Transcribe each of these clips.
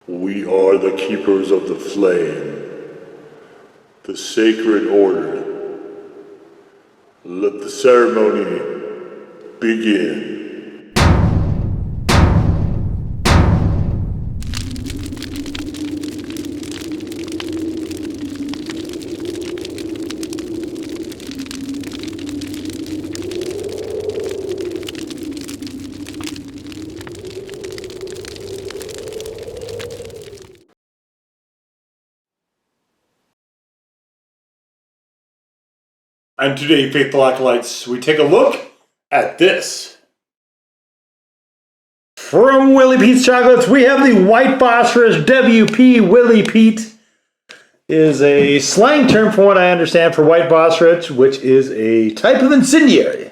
We are the keepers of the flame, the sacred order. Let the ceremony begin. And today, Faithful Acolytes, we take a look at this. From Willy Pete's Chocolates, we have the White Phosphorous WP. Willy Pete is a slang term, from what I understand, for white phosphorus, which is a type of incendiary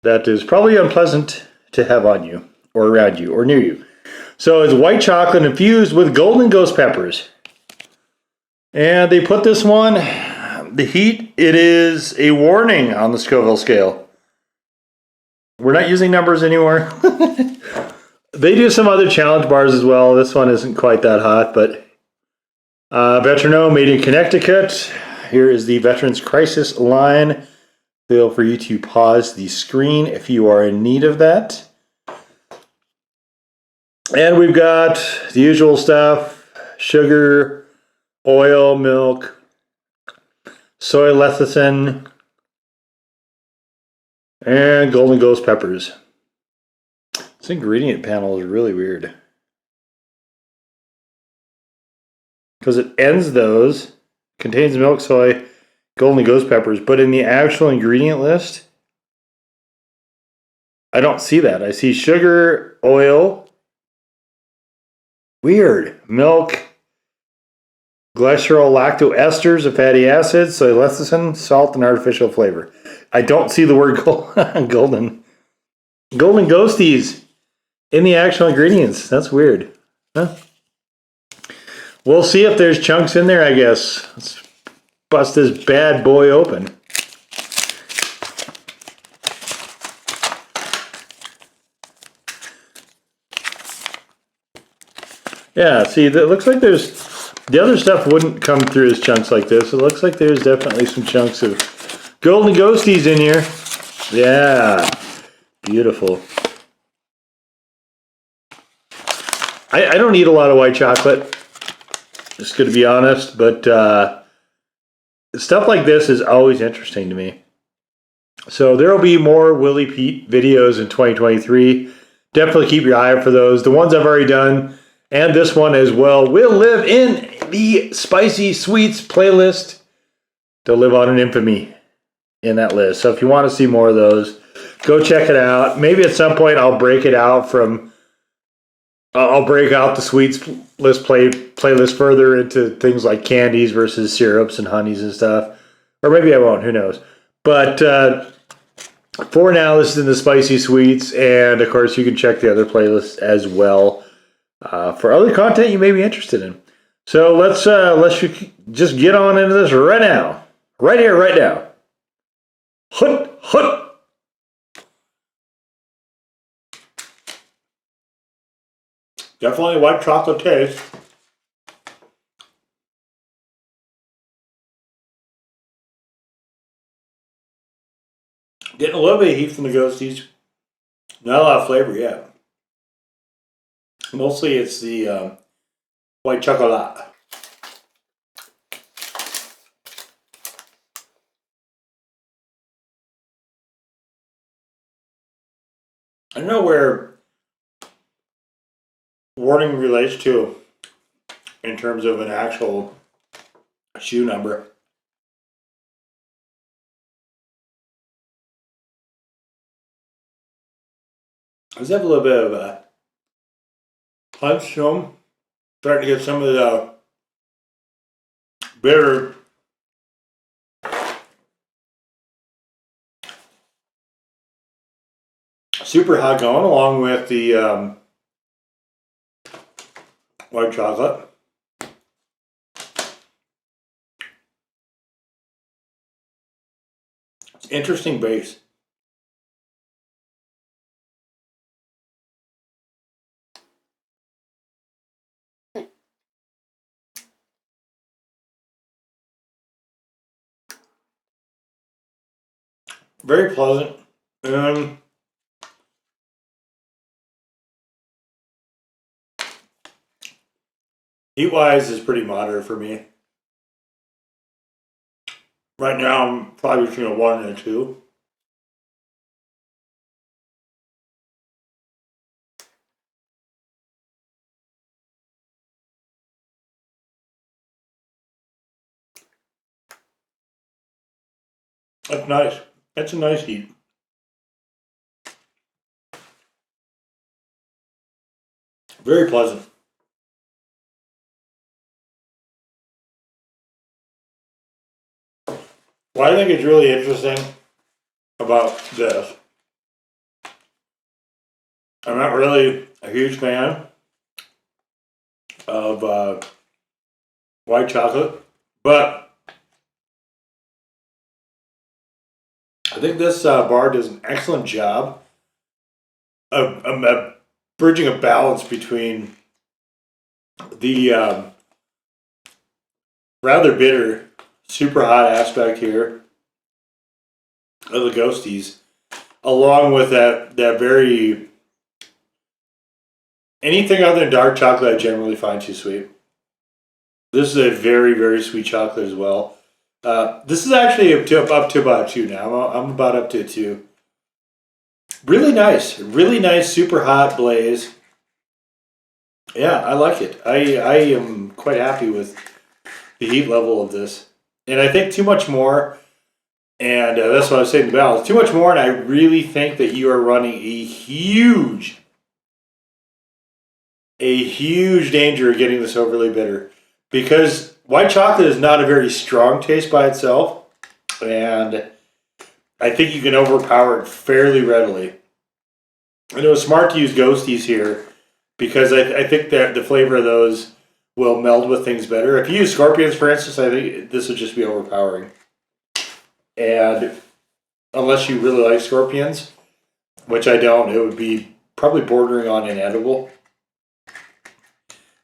that is probably unpleasant to have on you, or around you, or near you. So it's white chocolate infused with golden ghost peppers. And they put this one, the heat, it is a warning on the Scoville scale. We're not using numbers anymore. They do some other challenge bars as well. This one isn't quite that hot, but Veterano, made in Connecticut. Here is the Veterans Crisis line. Feel free to pause the screen if you are in need of that. And we've got the usual stuff: sugar, oil, milk, soy lecithin, and golden ghost peppers. This ingredient panel is really weird, because it ends those, contains milk, soy, golden ghost peppers, but in the actual ingredient list, I don't see that. I see sugar, oil, weird, milk, glycerol lactoesters of fatty acids, soy lecithin, salt, and artificial flavor. I don't see the word golden ghosties in the actual ingredients. That's weird. Huh? We'll see if there's chunks in there, I guess. Let's bust this bad boy open. Yeah, see, it looks like there's... The other stuff wouldn't come through as chunks like this. It looks like there's definitely some chunks of golden ghosties in here. Yeah, beautiful. I don't eat a lot of white chocolate, just going to be honest, but stuff like this is always interesting to me. So there will be more Willy Pete videos in 2023. Definitely keep your eye out for those. The ones I've already done, and this one as well, will live in the Spicy Sweets playlist. They'll live on in infamy in that list. So if you want to see more of those, go check it out. Maybe at some point I'll break it out from... I'll break out the sweets list playlist further into things like candies versus syrups and honeys and stuff. Or maybe I won't, who knows. But for now, this is in the Spicy Sweets, and of course you can check the other playlists as well for other content you may be interested in. So let's just get on into this right now. Right here, right now. Hut, hut. Definitely white chocolate taste. Getting a little bit of heat from the ghosties. Not a lot of flavor yet. Mostly it's the white chocolate. I don't know where warning relates to in terms of an actual shoe number. Does have a little bit of a punch to them. Starting to get some of the bitter super hot going, along with the white chocolate. It's interesting base. very pleasant. Heat-wise is pretty moderate for me. Right now, I'm probably between a 1 and a 2. That's nice. That's a nice heat. Very pleasant. What I think is really interesting about this, I'm not really a huge fan of white chocolate, but I think this bar does an excellent job of bridging a balance between the rather bitter, super hot aspect here of the Ghosties, along with that very, anything other than dark chocolate I generally find too sweet. This is a very, very sweet chocolate as well. This is actually up to about a 2 now. I'm about up to a 2. Really nice, super hot blaze. Yeah, I like it. I am quite happy with the heat level of this. And I think too much more, and that's what I was saying to balance, too much more, and I really think that you are running a huge danger of getting this overly bitter. Because white chocolate is not a very strong taste by itself, and I think you can overpower it fairly readily. And it was smart to use Ghosties here, because I think that the flavor of those will meld with things better. If you use Scorpions, for instance, I think this would just be overpowering. And unless you really like Scorpions, which I don't, it would be probably bordering on inedible.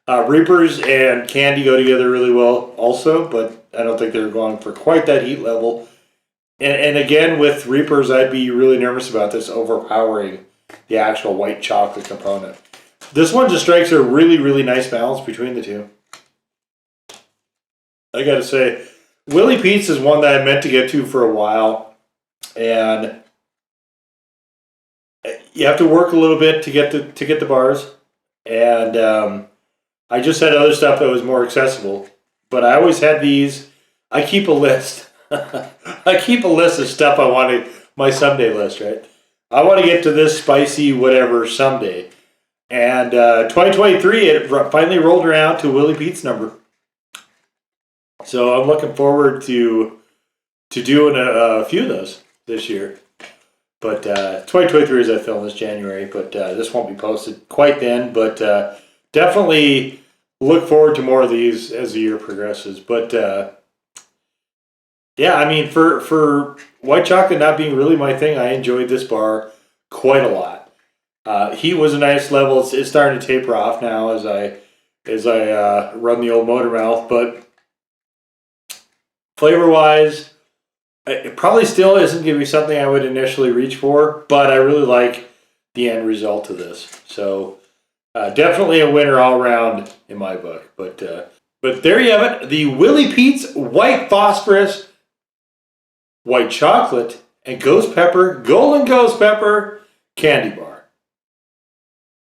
Reapers and candy go together really well also, but I don't think they're going for quite that heat level. And again, with Reapers, I'd be really nervous about this overpowering the actual white chocolate component. This one just strikes a really, really nice balance between the two. I gotta say, Willy Pete's is one that I meant to get to for a while, and you have to work a little bit to get the bars, and I just had other stuff that was more accessible. But I always had these. I keep a list. I keep a list of stuff I wanted, my someday list, right? I want to get to this spicy whatever someday. And 2023, it finally rolled around to Willy Pete's number. So I'm looking forward to doing a few of those this year. But 2023 is I film this January, but this won't be posted quite then. But definitely look forward to more of these as the year progresses. But yeah, I mean, for white chocolate not being really my thing, I enjoyed this bar quite a lot. Heat was a nice level. It's starting to taper off now as I run the old motor mouth, but flavor wise, it probably still isn't going to be something I would initially reach for, but I really like the end result of this. So definitely a winner all around in my book. But there you have it, the Willy Pete's White Phosphorous, White Chocolate, and Ghost Pepper, Golden Ghost Pepper Candy Bar.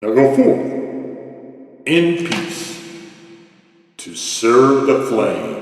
Now go forth in peace to serve the flame.